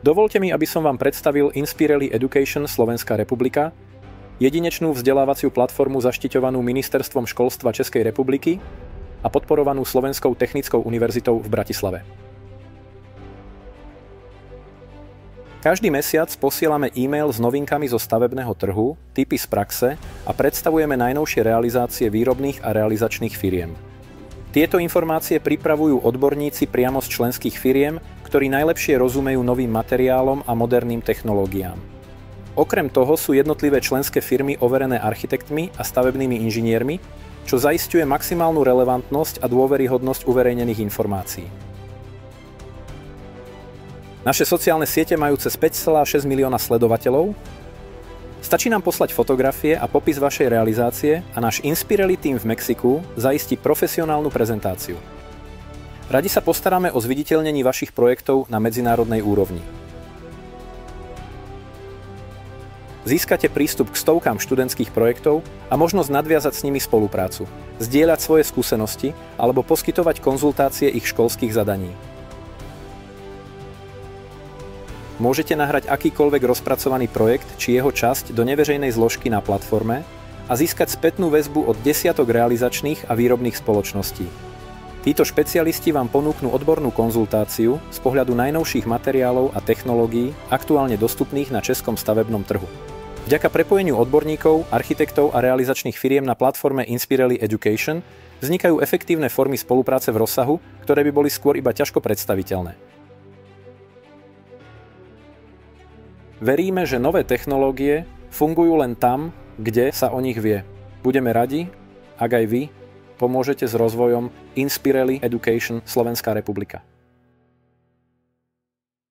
Dovoľte mi, aby som vám predstavil Inspirely Education Slovenská republika, jedinečnú vzdelávaciu platformu zaštiťovanú Ministerstvom školstva Českej republiky a podporovanú Slovenskou technickou univerzitou v Bratislave. Každý mesiac posielame e-mail s novinkami zo stavebného trhu, tipy z praxe a predstavujeme najnovšie realizácie výrobných a realizačných firiem. Tieto informácie pripravujú odborníci priamo z členských firiem, ktorí najlepšie rozumejú novým materiálom a moderným technológiám. Okrem toho sú jednotlivé členské firmy overené architektmi a stavebnými inžiniermi, čo zaisťuje maximálnu relevantnosť a dôveryhodnosť uverejnených informácií. Naše sociálne siete majú cez 5,6 milióna sledovateľov. Stačí nám poslať fotografie a popis vašej realizácie a náš Inspirely tým v Mexiku zaistí profesionálnu prezentáciu. Radi sa postaráme o zviditeľnení vašich projektov na medzinárodnej úrovni. Získate prístup k stovkám študentských projektov a možnosť nadviazať s nimi spoluprácu, zdieľať svoje skúsenosti alebo poskytovať konzultácie ich školských zadaní. Môžete nahrať akýkoľvek rozpracovaný projekt či jeho časť do neverejnej zložky na platforme a získať spätnú väzbu od desiatok realizačných a výrobných spoločností. Títo špecialisti vám ponúknú odbornú konzultáciu z pohľadu najnovších materiálov a technológií aktuálne dostupných na českom stavebnom trhu. Vďaka prepojeniu odborníkov, architektov a realizačných firiem na platforme Inspirely Education vznikajú efektívne formy spolupráce v rozsahu, ktoré by boli skôr iba ťažko predstaviteľné. Veríme, že nové technológie fungujú len tam, kde sa o nich vie. Budeme radi, ak aj vy pomôžete s rozvojom Inspirely Education Slovenská republika.